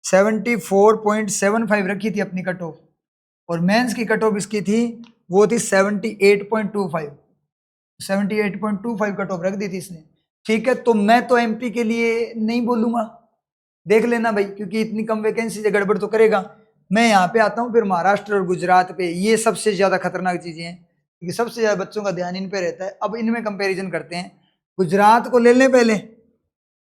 74.75 रखी थी अपनी कट ऑफ। और मेंस की कट ऑफ इसकी थी वो थी 78.25, 78.25 कट ऑफ रख दी थी इसने। ठीक है, तो मैं तो एमपी के लिए नहीं बोलूंगा, देख लेना भाई, क्योंकि इतनी कम वैकेंसी से गड़बड़ तो करेगा। मैं यहाँ पे आता हूँ फिर महाराष्ट्र और गुजरात पे, ये सबसे ज्यादा खतरनाक चीजें हैं क्योंकि सबसे ज्यादा बच्चों का ध्यान इन पे रहता है। अब इनमें कंपैरिजन करते हैं, गुजरात को ले लें पहले।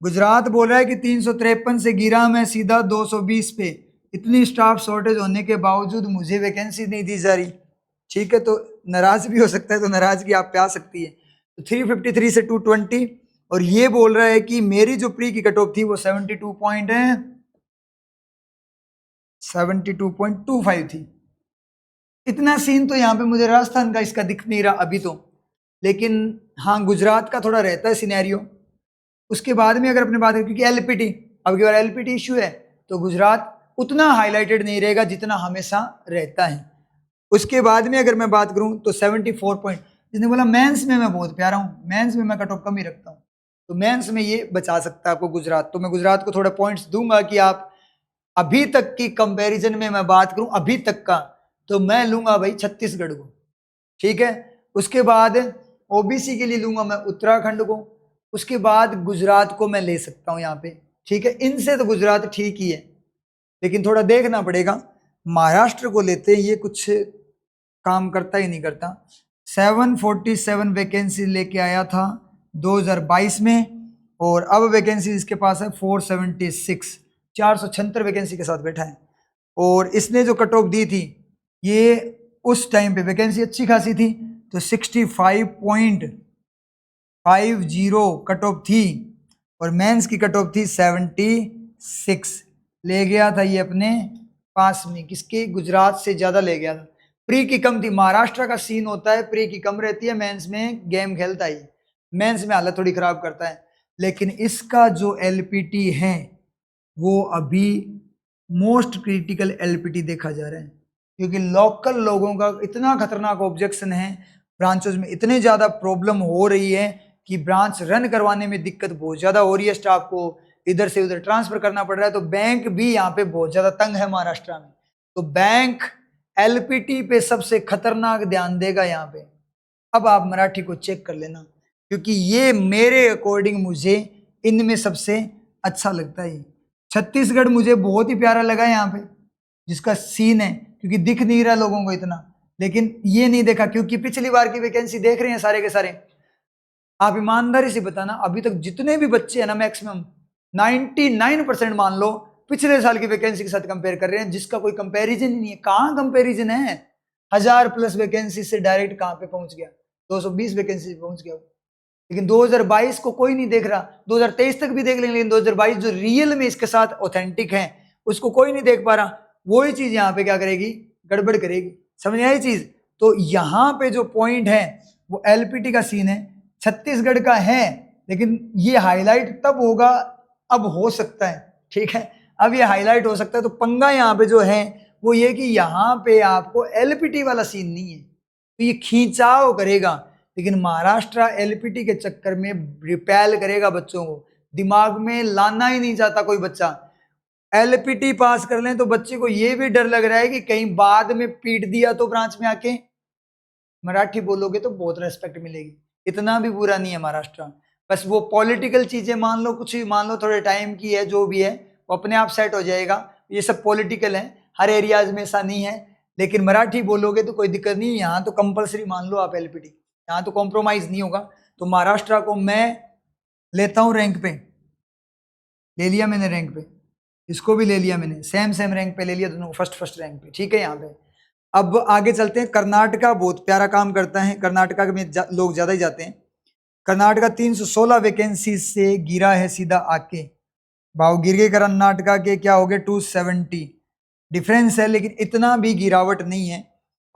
गुजरात बोल रहा है कि 353 से गिरा मैं सीधा 220 पे, इतनी स्टाफ शॉर्टेज होने के बावजूद मुझे वैकेंसी नहीं दी जा रही। ठीक है, तो नाराज भी हो सकता है, तो नाराजगी आप पे आ सकती है। तो 353 से 220, और ये बोल रहा है कि मेरी जो प्री की कट ऑफ थी वो 72.25 थी। इतना सीन तो यहाँ पे मुझे राजस्थान का इसका दिख नहीं रहा अभी तो, लेकिन हाँ गुजरात का थोड़ा रहता है सिनेरियो। उसके बाद में अगर अपने बात करें, क्योंकि एलपीटी अब की बार एलपीटी इश्यू है, तो गुजरात उतना हाईलाइटेड नहीं रहेगा जितना हमेशा रहता है। उसके बाद में अगर मैं बात करूं तो 74 पॉइंट, जिसने बोला मेंस में मैं बहुत प्यारा हूं, मेंस में मैं कट ऑफ कम ही रखता हूं, तो मेंस में ये बचा सकता है आपको गुजरात। तो मैं गुजरात को थोड़ा पॉइंट्स दूंगा कि आप अभी तक की कंपैरिजन में मैं बात करूं अभी तक का, तो मैं लूंगा भाई छत्तीसगढ़ को। ठीक है, उसके बाद ओबीसी के लिए लूंगा मैं उत्तराखंड को, उसके बाद गुजरात को मैं ले सकता हूं यहाँ पे। ठीक है, इनसे तो गुजरात ठीक ही है, लेकिन थोड़ा देखना पड़ेगा। महाराष्ट्र को लेते हैं, ये कुछ काम करता ही नहीं करता। 747 वैकेंसी लेके आया था 2022 में, और अब वैकेंसी इसके पास है 476, 476 वैकेंसी के साथ बैठा है। और इसने जो कट ऑफ दी थी ये उस टाइम पे वैकेंसी अच्छी खासी थी, तो 65.50 कट ऑफ थी, और मेंस की कट ऑफ थी 76। ले गया था ये अपने पास में, किसके, गुजरात से ज्यादा ले गया था। प्री की कम थी। महाराष्ट्र का सीन होता है प्री की कम रहती है, मेंस में गेम खेलता ही, मेंस में हालत थोड़ी खराब करता है। लेकिन इसका जो एलपीटी है वो अभी मोस्ट क्रिटिकल एलपीटी देखा जा रहा है, क्योंकि लोकल लोगों का इतना खतरनाक ऑब्जेक्शन है, ब्रांचेस में इतने ज्यादा प्रॉब्लम हो रही है कि ब्रांच रन करवाने में दिक्कत बहुत ज्यादा हो रही है, स्टाफ को इधर से उधर ट्रांसफर करना पड़ रहा है। तो बैंक भी यहाँ पे बहुत ज्यादा तंग है महाराष्ट्र में, तो बैंक एलपीटी पे सबसे खतरनाक ध्यान देगा यहाँ पे। अब आप मराठी को चेक कर लेना, क्योंकि ये मेरे अकॉर्डिंग मुझे इनमें सबसे अच्छा लगता है। छत्तीसगढ़ मुझे बहुत ही प्यारा लगा यहाँ पे, जिसका सीन है, क्योंकि दिख नहीं रहा लोगों को इतना, लेकिन ये नहीं देखा क्योंकि पिछली बार की वैकेंसी देख रहे हैं सारे के सारे। आप ईमानदारी से बताना, अभी तक जितने भी बच्चे हैं ना, मैक्सिमम 99% मान लो पिछले साल की वैकेंसी के साथ कंपेयर कर रहे हैं, जिसका कोई कंपैरिजन ही नहीं है। कहाँ कंपैरिजन है, 1000+ वैकेंसी से डायरेक्ट कहाँ पे पहुंच गया, 220 वैकेंसी से पहुंच गया। लेकिन 2022 को कोई नहीं देख रहा, 2023 तक भी देख लेंगे, लेकिन 2022 जो रियल में इसके साथ ऑथेंटिक है उसको कोई नहीं देख पा रहा। वही चीज यहाँ पे क्या करेगी, गड़बड़ करेगी। समझ आई चीज? तो यहाँ पे जो पॉइंट है वो एलपीटी का सीन है, छत्तीसगढ़ का है, लेकिन ये हाईलाइट तब होगा, अब हो सकता है, ठीक है, अब ये हाईलाइट हो सकता है। तो पंगा यहाँ पे जो है वो ये कि यहाँ पे आपको एलपीटी वाला सीन नहीं है, तो ये खींचाव करेगा। लेकिन महाराष्ट्र एलपीटी के चक्कर में रिपेल करेगा बच्चों को, दिमाग में लाना ही नहीं चाहता कोई बच्चा। एलपीटी पास कर लें तो बच्चे को ये भी डर लग रहा है कि कहीं बाद में पीट दिया तो ब्रांच में आके। मराठी बोलोगे तो बहुत रेस्पेक्ट मिलेगी, इतना भी बुरा नहीं है महाराष्ट्र। बस वो पॉलिटिकल चीजें मान लो, कुछ भी मान लो, थोड़े टाइम की है, जो भी है वो अपने आप सेट हो जाएगा। ये सब पॉलिटिकल है, हर एरियाज में ऐसा नहीं है। लेकिन मराठी बोलोगे तो कोई दिक्कत नहीं, यहाँ तो कंपलसरी मान लो आप एलपीटी, यहाँ तो कॉम्प्रोमाइज नहीं होगा। तो महाराष्ट्र को मैं लेता हूँ रैंक पे, ले लिया मैंने रैंक पे, इसको भी ले लिया मैंने, सेम सेम रैंक पे ले लिया दोनों, फर्स्ट रैंक पे, ठीक है। यहाँ पे अब आगे चलते हैं। कर्नाटका बहुत प्यारा काम करता है, कर्नाटका में लोग ज्यादा ही जाते हैं। कर्नाटका 316 वैकेंसी से गिरा है सीधा आके, भाव गिर गए कर्नाटका के, क्या हो गए 270 डिफरेंस है, लेकिन इतना भी गिरावट नहीं है।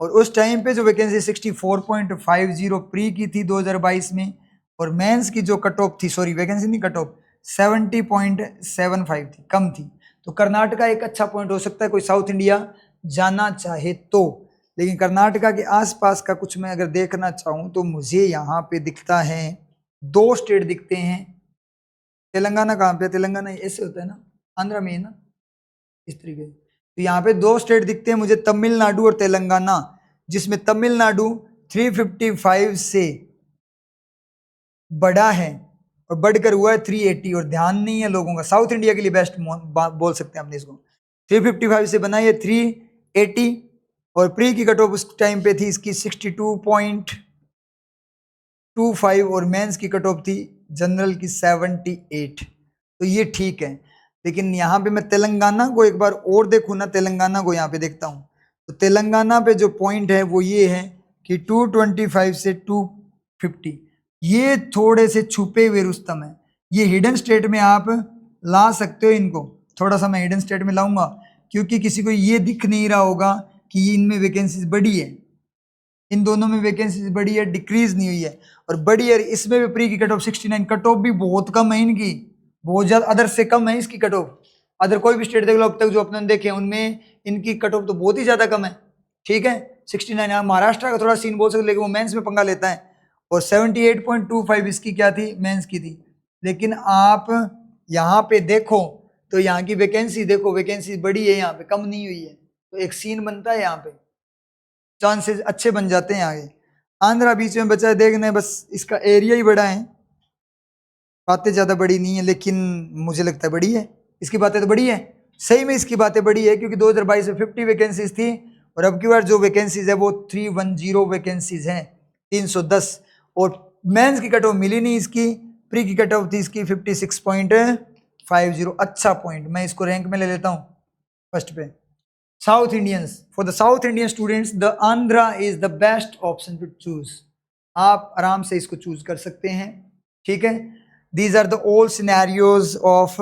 और उस टाइम पे जो वैकेंसी 64.50 प्री की थी 2022 में, और मेंस की जो कट ऑफ थी, सॉरी वैकेंसी नहीं कट ऑफ, 70.75 थी, कम थी। तो कर्नाटका एक अच्छा पॉइंट हो सकता है कोई साउथ इंडिया जाना चाहे तो। लेकिन कर्नाटका के आसपास का कुछ मैं अगर देखना चाहूँ तो मुझे यहाँ पे दिखता है, 2 स्टेट दिखते हैं। तेलंगाना कहाँ पे? तेलंगाना ऐसे होता है ना, आंध्रा में है ना, इस तरीके से। तो यहाँ पे दो स्टेट दिखते हैं मुझे, तमिलनाडु और तेलंगाना, जिसमें तमिलनाडु 355 से बड़ा है और बढ़कर हुआ है 380, और ध्यान नहीं है लोगों का, साउथ इंडिया के लिए बेस्ट बोल सकते हैं अपने इसको। 355 से बना है 380, और प्री की कट ऑफ उस टाइम पे थी इसकी 62.25, और मेंस की कट ऑफ थी जनरल की 78। तो ये ठीक है, लेकिन यहाँ पे मैं तेलंगाना को एक बार और देखूँ ना, तेलंगाना को यहाँ पे देखता हूँ, तो तेलंगाना पे जो पॉइंट है वो ये है कि 225 से 250, ये थोड़े से छुपे हुए रुस्तम है। ये हिडन स्टेट में आप ला सकते हो इनको, थोड़ा सा मैं हिडन स्टेट में लाऊंगा, क्योंकि किसी को ये दिख नहीं रहा होगा कि इनमें वैकेंसीज बढ़ी है, इन दोनों में वैकेंसीज बढ़ी है, डिक्रीज नहीं हुई है, और बढ़ी है। इसमें भी प्री की कट ऑफ 69, कट ऑफ भी बहुत कम है इनकी, बहुत ज्यादा, अदर से कम है इसकी कट ऑफ। अदर कोई भी स्टेट देख लो अब तक जो अपने देखे उनमें इनकी कट ऑफ तो बहुत ही ज्यादा कम है, ठीक है 69। यहाँ महाराष्ट्र का थोड़ा सीन बोल सकते, लेकिन वो मेंस में पंगा लेता है, और 78.25 इसकी क्या थी, मेंस की थी। लेकिन आप यहाँ पे देखो तो यहाँ की वैकेंसी देखो, वैकेंसी बड़ी है यहाँ पे, कम नहीं हुई है, तो एक सीन बनता है यहाँ पे, चांसेस अच्छे बन जाते हैं आगे। आंध्रा बीच में बचा है, देखना है बस, इसका एरिया ही बड़ा है, बातें ज़्यादा बड़ी नहीं है, लेकिन मुझे लगता है बड़ी है, इसकी बातें तो बड़ी है, सही में इसकी बातें बड़ी है, क्योंकि 2022 में 50 वैकेंसीज थी, और अब की बार जो वैकेंसीज है वो 310 वैकेंसीज हैं, 310, और मेंस की कट ऑफ मिली नहीं इसकी, प्री की कट ऑफ थी इसकी 56.50, अच्छा पॉइंट, मैं इसको रैंक में ले लेता हूँ फर्स्ट पे। South Indians, for the south Indian students the Andhra is the best option to choose, आप आराम से इसको चूज कर सकते हैं, ठीक है। These are the all scenarios of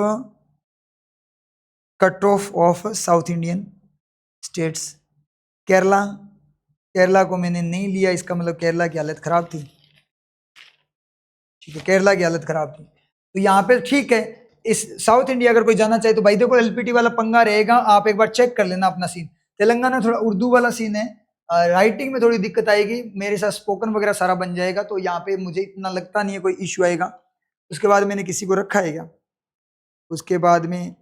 cut off of south Indian states. Kerala, Kerala को मैंने नहीं लिया, इसका मतलब केरला की हालत खराब थी, ठीक है, केरला की हालत खराब थी, तो यहाँ पे ठीक है। इस साउथ इंडिया अगर कोई जाना चाहे तो भाई देखो एलपीटी वाला पंगा रहेगा, आप एक बार चेक कर लेना अपना सीन। तेलंगाना थोड़ा उर्दू वाला सीन है, राइटिंग में थोड़ी दिक्कत आएगी, मेरे साथ स्पोकन वगैरह सारा बन जाएगा, तो यहाँ पे मुझे इतना लगता नहीं है कोई इश्यू आएगा। उसके बाद मैंने किसी को रखा है क्या, उसके बाद में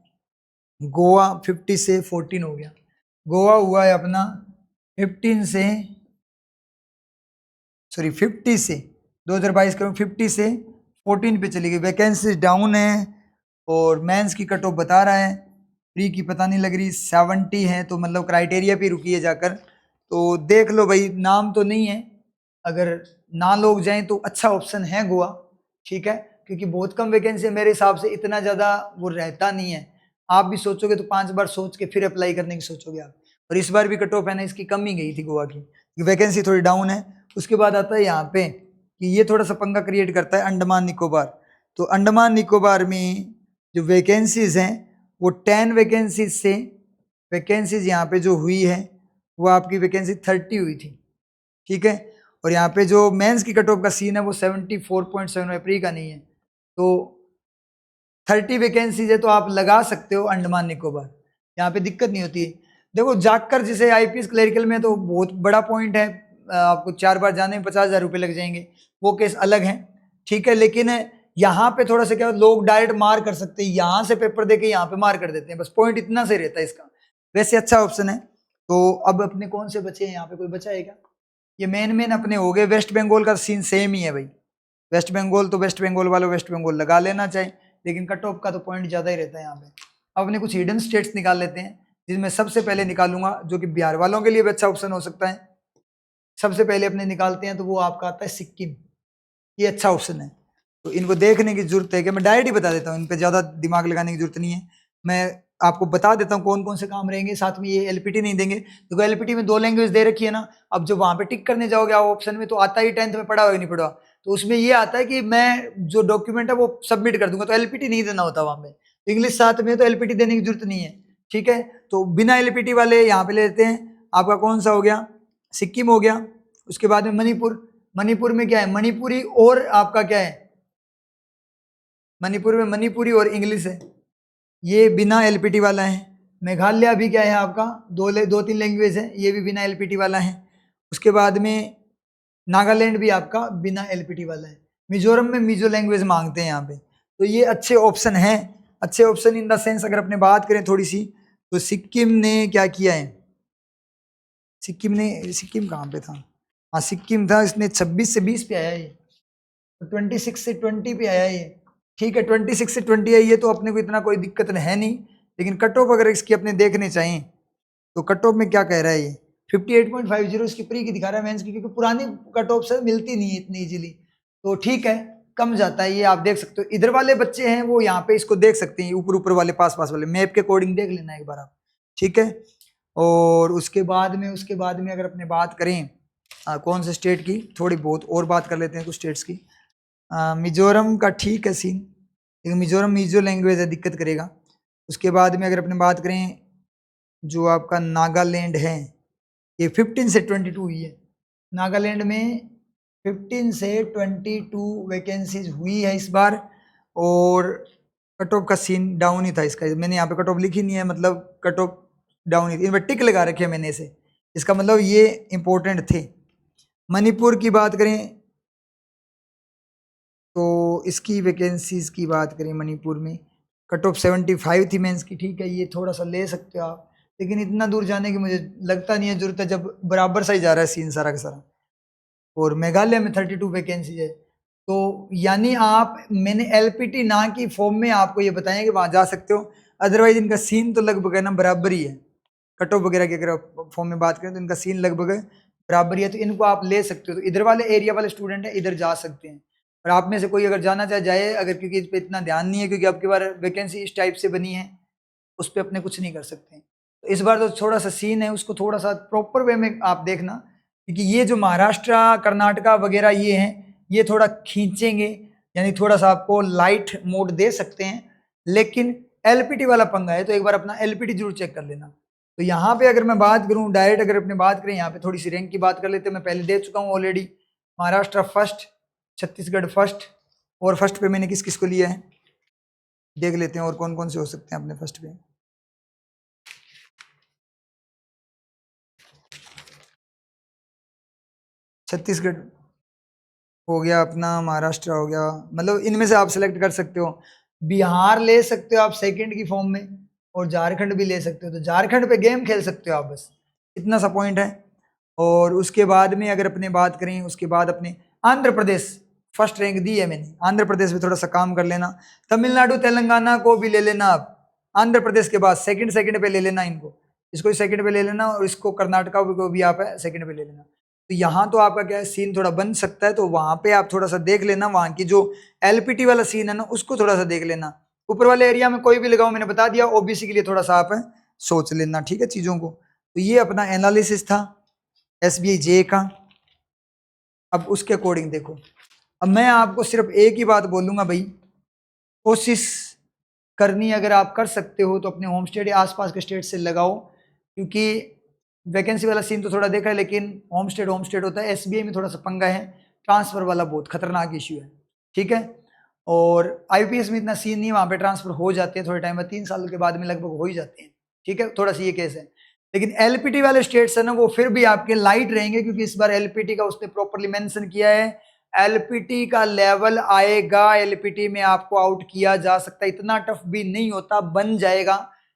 गोवा 50 से 14 हो गया, गोवा हुआ है अपना 15 से, सॉरी 50 से 2022 का 50 से 14 पे चली गई, वैकेंसी डाउन है, और मेंस की कट ऑफ बता रहा है, प्री की पता नहीं लग रही 70 है, तो मतलब क्राइटेरिया पे रुकी है जाकर, तो देख लो भाई, नाम तो नहीं है, अगर ना लोग जाएं तो अच्छा ऑप्शन है गोवा, ठीक है, क्योंकि बहुत कम वैकेंसी है मेरे हिसाब से, इतना ज़्यादा वो रहता नहीं है, आप भी सोचोगे तो 5 बार सोच के फिर अप्लाई करने की सोचोगे आप, और इस बार भी कट ऑफ है ना इसकी कम ही गई थी गोवा की, वैकेंसी थोड़ी डाउन है। उसके बाद आता है यहाँ पे कि ये थोड़ा सा पंगा क्रिएट करता है अंडमान निकोबार, तो अंडमान निकोबार में जो वैकेंसीज हैं वो 10 वैकेंसीज से, वैकेंसीज यहाँ पे जो हुई है वो आपकी वैकेंसी 30 हुई थी, ठीक है, और यहाँ पे जो मेंस की कट ऑफ का सीन है वो 74.7 प्री का नहीं है, तो 30 वैकेंसीज है, तो आप लगा सकते हो अंडमान निकोबार, यहाँ पे दिक्कत नहीं होती है। देखो जाकर जिसे आईपीएस क्लरिकल में तो बहुत बड़ा पॉइंट है, आपको 4 बार जाने में 50,000 रुपये लग जाएंगे, वो केस अलग है, ठीक है, लेकिन यहाँ पे थोड़ा सा क्या लोग डायरेक्ट मार कर सकते हैं, यहाँ से पेपर दे के यहाँ पे मार कर देते हैं, बस पॉइंट इतना से रहता है इसका, वैसे अच्छा ऑप्शन है। तो अब अपने कौन से बचे हैं, यहाँ पे कोई बचा है क्या, ये मेन अपने हो गए। वेस्ट बंगाल का सीन सेम ही है भाई, वेस्ट बंगाल तो वेस्ट बंगाल वालों वेस्ट बंगाल लगा लेना चाहिए, लेकिन कट ऑफ का तो पॉइंट ज़्यादा ही रहता है यहाँ पे। अब अपने कुछ हिडन स्टेट्स निकाल लेते हैं, जिसमें सबसे पहले निकालूंगा जो कि बिहार वालों के लिए भी अच्छा ऑप्शन हो सकता है, सबसे पहले अपने निकालते हैं तो वो आपका आता है सिक्किम, ये अच्छा ऑप्शन है, तो इनको देखने की जरूरत है कि मैं डायरेक्ट ही बता देता हूँ, इन पे ज़्यादा दिमाग लगाने की जरूरत नहीं है, मैं आपको बता देता हूँ कौन कौन से काम रहेंगे, साथ में ये एलपीटी नहीं देंगे, देखो एलपीटी में 2 लैंग्वेज दे रखी है ना, अब जो वहाँ पे टिक करने जाओगे आप ऑप्शन में, तो आता ही 10th में पढ़ा हुआ नहीं पढ़ा, तो उसमें ये आता है कि मैं जो डॉक्यूमेंट है वो सबमिट कर दूंगा, तो एलपीटी नहीं देना होता वहाँ पे, इंग्लिश साथ में तो एलपीटी देने की जरूरत नहीं है, ठीक है। तो बिना एलपीटी वाले यहाँ पे लेते हैं, आपका कौन सा हो गया, सिक्किम हो गया, उसके बाद में मणिपुर, मणिपुर में क्या है, मणिपुरी और आपका क्या है, मणिपुर में मणिपुरी और इंग्लिश है, ये बिना एलपीटी वाला है। मेघालय भी क्या है आपका, 2-3 लैंग्वेज है, ये भी बिना एलपीटी वाला है। उसके बाद में नागालैंड भी आपका बिना एलपीटी वाला है। मिजोरम में मिजो लैंग्वेज मांगते हैं यहाँ पे, तो ये अच्छे ऑप्शन हैं, अच्छे ऑप्शन इन द सेंस अगर अपने बात करें थोड़ी सी, तो सिक्किम ने क्या किया है, सिक्किम कहाँ पे था, हाँ सिक्किम था, इसने 26 से 20 पे आया ये, तो 26 से 20 पे आया ये। ठीक है, 26 से 20 आई है तो अपने को इतना कोई दिक्कत है नहीं, लेकिन कट ऑफ अगर इसकी अपने देखने चाहिए तो कट ऑफ में क्या कह रहा है ये 58.50 इसकी प्री की दिखा रहा है मेंस की, क्योंकि पुरानी कट ऑफ से मिलती नहीं है इतनी इजीली, तो ठीक है कम जाता है ये, आप देख सकते हो। इधर वाले बच्चे हैं वो यहाँ पे इसको देख सकते हैं, ऊपर ऊपर वाले पास पास वाले मैप के अकॉर्डिंग देख लेना एक बार आप, ठीक है। और उसके बाद में अगर अपने बात करें कौन से स्टेट की, थोड़ी बहुत और बात कर लेते हैं कुछ स्टेट्स की। मिजोरम का ठीक है सीन, लेकिन मिजोरम मिजो लैंग्वेज है, दिक्कत करेगा। उसके बाद में अगर अपने बात करें जो आपका नागालैंड है, ये 15 से 22 हुई है, नागालैंड में 15 से 22 वैकेंसीज हुई है इस बार, और कट ऑफ का सीन डाउन ही था इसका, मैंने यहाँ पे कट ऑफ लिखी नहीं है, मतलब कट ऑफ डाउन ही थी, इन पर टिक लगा रखे मैंने इसे, इसका मतलब ये इंपॉर्टेंट थे। मणिपुर की बात करें तो इसकी वैकेंसीज की बात करें, मणिपुर में कट ऑफ 75 थी मेंस की, ठीक है ये थोड़ा सा ले सकते हो आप, लेकिन इतना दूर जाने की मुझे लगता नहीं है जरूरत है, जब बराबर सा ही जा रहा है सीन सारा का सारा। और मेघालय में 32 वैकेंसी है, तो यानी आप, मैंने एलपीटी ना की फॉर्म में आपको ये बताएं कि वहाँ जा सकते हो, अदरवाइज इनका सीन तो लगभग है ना बराबर ही है, कट ऑफ वगैरह की अगर फॉर्म में बात करें तो इनका सीन लगभग बराबर ही है, तो इनको आप ले सकते हो। तो इधर वाले एरिया वाले स्टूडेंट है इधर जा सकते हैं, और आप में से कोई अगर जाना चाहे जाए, अगर क्योंकि इस पर इतना ध्यान नहीं है, क्योंकि आपकी बार वैकेंसी इस टाइप से बनी है, उस पर अपने कुछ नहीं कर सकते। तो इस बार तो थोड़ा सा सीन है, उसको थोड़ा सा प्रॉपर वे में आप देखना, क्योंकि ये जो महाराष्ट्र कर्नाटका वगैरह ये हैं, ये थोड़ा खींचेंगे, यानी थोड़ा सा आपको लाइट मोड दे सकते हैं, लेकिन एलपीटी वाला पंगा है, तो एक बार अपना एलपीटी जरूर चेक कर लेना। तो यहाँ पे अगर मैं बात करूँ डायरेक्ट, अगर अपने बात करें यहाँ पे थोड़ी सी रैंक की बात कर लेते हैं, मैं पहले दे चुका हूँ already, Maharashtra first, Chhattisgarh first, और फर्स्ट पे मैंने किस किस को लिया है देख लेते हैं, और कौन कौन से हो सकते हैं अपने फर्स्ट पे। छत्तीसगढ़ हो गया अपना, महाराष्ट्र हो गया, मतलब इनमें से आप सेलेक्ट कर सकते हो। बिहार ले सकते हो आप सेकंड की फॉर्म में, और झारखंड भी ले सकते हो, तो झारखंड पे गेम खेल सकते हो आप, बस इतना सा पॉइंट है। और उसके बाद में अगर अपने बात करें, उसके बाद अपने आंध्र प्रदेश फर्स्ट रैंक दी है मैंने, आंध्र प्रदेश में थोड़ा सा काम कर लेना, तमिलनाडु तेलंगाना को भी ले लेना आप, आंध्र प्रदेश के बाद सेकंड पे ले लेना इनको, इसको सेकंड पे ले लेना, और इसको कर्नाटका को भी आप सेकंड पे ले लेना। तो यहाँ तो आपका क्या है सीन थोड़ा बन सकता है, तो वहां पे आप थोड़ा सा देख लेना, वहां की जो एलपीटी वाला सीन है ना उसको थोड़ा सा देख लेना। ऊपर वाले एरिया में कोई भी लगाओ, मैंने बता दिया, ओबीसी के लिए थोड़ा सा आप सोच लेना, ठीक है चीजों को। तो ये अपना एनालिसिस था एसबीआई जे का। अब उसके अकॉर्डिंग देखो, अब मैं आपको सिर्फ एक ही बात बोलूंगा भाई, कोशिश करनी अगर आप कर सकते हो तो अपने होम स्टेट या आसपास के स्टेट से लगाओ, क्योंकि वैकेंसी वाला सीन तो थोड़ा देखा है, लेकिन होम स्टेट होता है। एसबीआई में थोड़ा सा पंगा है, ट्रांसफर वाला बहुत खतरनाक इश्यू है, ठीक है। और आईपीएस में इतना सीन नहीं, वहाँ पे ट्रांसफर हो जाते हैं थोड़े टाइम में, 3 साल के बाद में लगभग हो ही जाते हैं, ठीक है, थोड़ा सा ये केस है। लेकिन एलपीटी वाले स्टेट्स है ना, वो फिर भी आपके लाइट रहेंगे, क्योंकि इस बार एलपीटी का उसने प्रॉपरली मेंशन किया है, एलपीटी का लेवल आएगा, एलपीटी में आपको आउट किया जा सकता है, इतना टफ भी नहीं होता, बन जाएगा,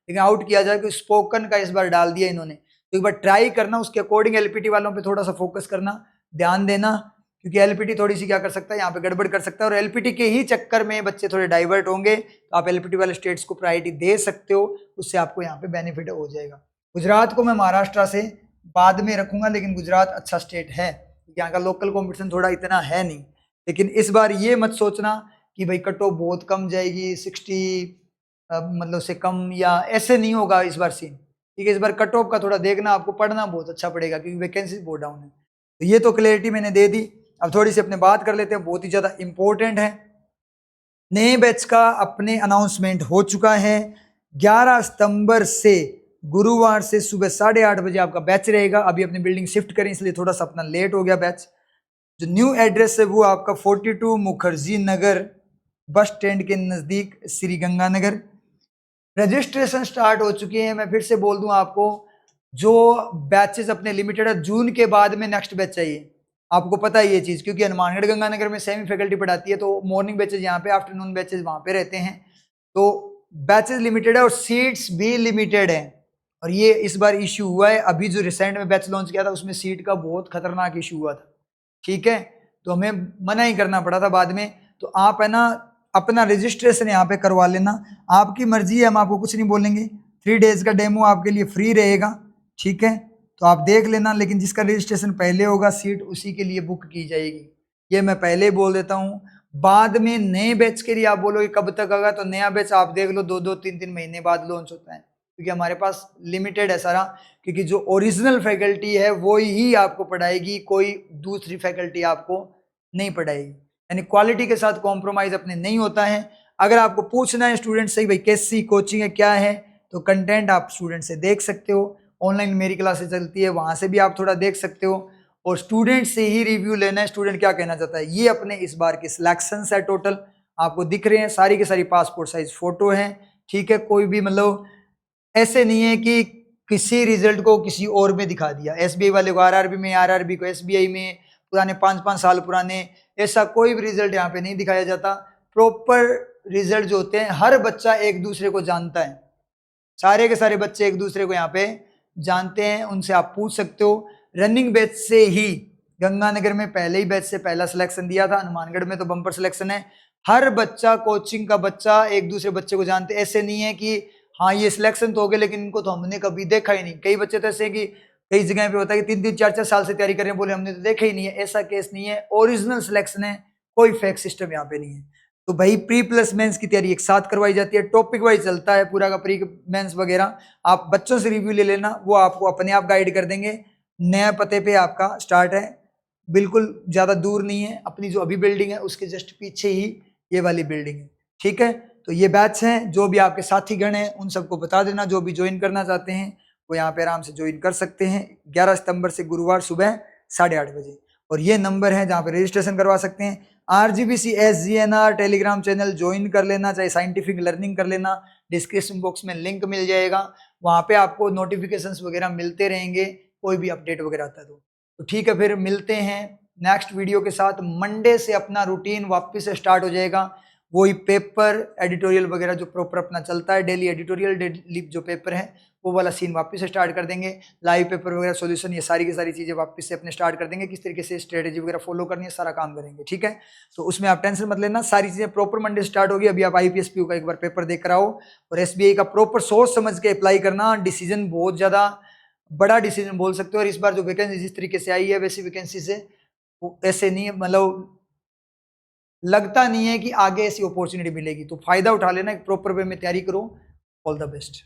लेकिन आउट किया जाएगा। स्पोकन का इस बार डाल दिया इन्होंने, तो एक बार ट्राई करना, उसके अकॉर्डिंग एलपीटी वालों पे थोड़ा सा फोकस करना, ध्यान देना, क्योंकि एलपीटी थोड़ी सी क्या कर सकता है यहाँ पे गड़बड़ कर सकता है, और एलपीटी के ही चक्कर में बच्चे थोड़े डाइवर्ट होंगे, तो आप एलपीटी वाले स्टेट्स को प्रायोरिटी दे सकते हो, उससे आपको यहाँ पे बेनिफिट हो जाएगा। गुजरात को मैं महाराष्ट्र से बाद में रखूंगा, लेकिन गुजरात अच्छा स्टेट है, यहाँ का लोकल कॉम्पिटिशन थोड़ा इतना है नहीं, लेकिन इस बार ये मत सोचना कि भाई कट ऑफ बहुत कम जाएगी 60 मतलब से कम, या ऐसे नहीं होगा इस बार सीन, ठीक है। इस बार कट ऑफ का थोड़ा देखना, आपको पढ़ना बहुत अच्छा पड़ेगा, क्योंकि वैकेंसी बहुत डाउन है। तो ये तो क्लैरिटी मैंने दे दी। अब थोड़ी सी अपने बात कर लेते हैं, बहुत ही ज़्यादा इंपॉर्टेंट है। नए बैच का अपने अनाउंसमेंट हो चुका है, 11 सितंबर से गुरुवार से सुबह 8:30 बजे आपका बैच रहेगा। अभी अपनी बिल्डिंग शिफ्ट करें, इसलिए थोड़ा सा अपना लेट हो गया बैच। जो न्यू एड्रेस है वो आपका 42 मुखर्जी नगर बस स्टैंड के नज़दीक, श्री गंगानगर। रजिस्ट्रेशन स्टार्ट हो चुकी है। मैं फिर से बोल दूं आपको, जो बैचेस अपने लिमिटेड है, जून के बाद में नेक्स्ट बैच चाहिए, आपको पता है ये चीज़, क्योंकि हनुमानगढ़ गंगानगर में सेमी फैकल्टी पढ़ाती है, तो मॉर्निंग बैचेज यहाँ पे, आफ्टरनून बैचेज वहाँ पे रहते हैं, तो बैचेज लिमिटेड है और सीट्स भी लिमिटेड है। और ये इस बार इश्यू हुआ है, अभी जो रिसेंट में बैच लॉन्च किया था उसमें सीट का बहुत खतरनाक इश्यू हुआ था, ठीक है, तो हमें मना ही करना पड़ा था बाद में। तो आप है ना अपना रजिस्ट्रेशन यहाँ पे करवा लेना, आपकी मर्जी है, हम आपको कुछ नहीं बोलेंगे। 3 डेज का डेमो आपके लिए फ्री रहेगा, ठीक है, तो आप देख लेना, लेकिन जिसका रजिस्ट्रेशन पहले होगा सीट उसी के लिए बुक की जाएगी, ये मैं पहले ही बोल देता हूँ। बाद में नए बैच के लिए आप बोलोगे कब तक आएगा, तो नया बैच आप देख लो 2-2 3-3 महीने बाद लॉन्च होता है, क्योंकि हमारे पास लिमिटेड है सारा, क्योंकि जो ओरिजिनल फैकल्टी है वो ही आपको पढ़ाएगी, कोई दूसरी फैकल्टी आपको नहीं पढ़ाएगी, यानी क्वालिटी के साथ कॉम्प्रोमाइज अपने नहीं होता है। अगर आपको पूछना है स्टूडेंट से भाई कैसी कोचिंग है क्या है, तो कंटेंट आप स्टूडेंट से देख सकते हो, ऑनलाइन मेरी क्लासेस चलती है वहां से भी आप थोड़ा देख सकते हो, और स्टूडेंट से ही रिव्यू लेना है, स्टूडेंट क्या कहना चाहता है। ये अपने इस बार के सिलेक्शन है, टोटल आपको दिख रहे हैं, सारी की सारी पासपोर्ट साइज फोटो है, ठीक है, कोई भी मतलब ऐसे नहीं है कि किसी रिजल्ट को किसी और में दिखा दिया, एसबीआई वाले को आरआरबी में, आरआरबी को एसबीआई में, पुराने 5-5 साल पुराने, ऐसा कोई भी रिजल्ट यहाँ पे नहीं दिखाया जाता। प्रॉपर रिजल्ट जो होते हैं, हर बच्चा एक दूसरे को जानता है, सारे के सारे बच्चे एक दूसरे को यहाँ पे जानते हैं, उनसे आप पूछ सकते हो। रनिंग बैच से ही गंगानगर में पहले ही बैच से पहला सिलेक्शन दिया था, हनुमानगढ़ में तो बम्पर सिलेक्शन है, हर बच्चा कोचिंग का बच्चा एक दूसरे बच्चे को जानते। ऐसे नहीं है कि हाँ ये सिलेक्शन तो हो गया लेकिन इनको तो हमने कभी देखा ही नहीं, कई बच्चे तो ऐसे कि कई जगह पे होता है कि 3-3 4-4 साल से तैयारी कर रहे हैं, बोले हमने तो देखा ही नहीं है, ऐसा केस नहीं है, ओरिजिनल सिलेक्शन है, कोई फेक सिस्टम यहाँ पे नहीं है। तो भाई प्री प्लस मेंस की तैयारी एक साथ करवाई जाती है, टॉपिक वाइज चलता है पूरा का प्री मेंस वगैरह, आप बच्चों से रिव्यू ले लेना, वो आपको अपने आप गाइड कर देंगे। नया पते पे आपका स्टार्ट है, बिल्कुल ज़्यादा दूर नहीं है, अपनी जो अभी बिल्डिंग है उसके जस्ट पीछे ही ये वाली बिल्डिंग है, ठीक है। तो ये बैच हैं, जो भी आपके साथीगण हैं उन सबको बता देना, जो भी ज्वाइन करना चाहते हैं वो यहाँ पे आराम से ज्वाइन कर सकते हैं। 11 सितंबर से गुरुवार सुबह 8:30 बजे, और ये नंबर है जहाँ पे रजिस्ट्रेशन करवा सकते हैं। RGBC SGNR Telegram channel join कर लेना, चाहे साइंटिफिक लर्निंग कर लेना, डिस्क्रिप्शन बॉक्स में लिंक मिल जाएगा, वहाँ पे आपको नोटिफिकेशंस वगैरह मिलते रहेंगे, कोई भी अपडेट वगैरह आता है तो ठीक है। फिर मिलते हैं नेक्स्ट वीडियो के साथ, मंडे से अपना रूटीन वापस से स्टार्ट हो जाएगा, वही पेपर एडिटोरियल वगैरह जो प्रॉपर अपना चलता है, डेली एडिटोरियल, डेली जो पेपर है वो वाला सीन वापस से स्टार्ट कर देंगे, लाइव पेपर वगैरह सॉल्यूशन, ये सारी की सारी चीज़ें वापस से अपने स्टार्ट कर देंगे, किस तरीके से स्ट्रेटेजी वगैरह फॉलो करनी है सारा काम करेंगे, ठीक है। तो उसमें आप टेंशन मत लेना, सारी चीज़ें प्रॉपर मंडे स्टार्ट होगी। अभी आप IPSPU का एक बार पेपर देख कर आओ, और SBI का प्रॉपर सोच समझ के अप्लाई करना, डिसीजन बहुत ज़्यादा बड़ा डिसीजन बोल सकते हो। और इस बार जो वैकेंसी जिस तरीके से आई है वैसी वैकेंसी से ऐसे नहीं है, मतलब लगता नहीं है कि आगे ऐसी अपॉर्चुनिटी मिलेगी, तो फायदा उठा लेना, एक प्रॉपर वे में तैयारी करो। All the best.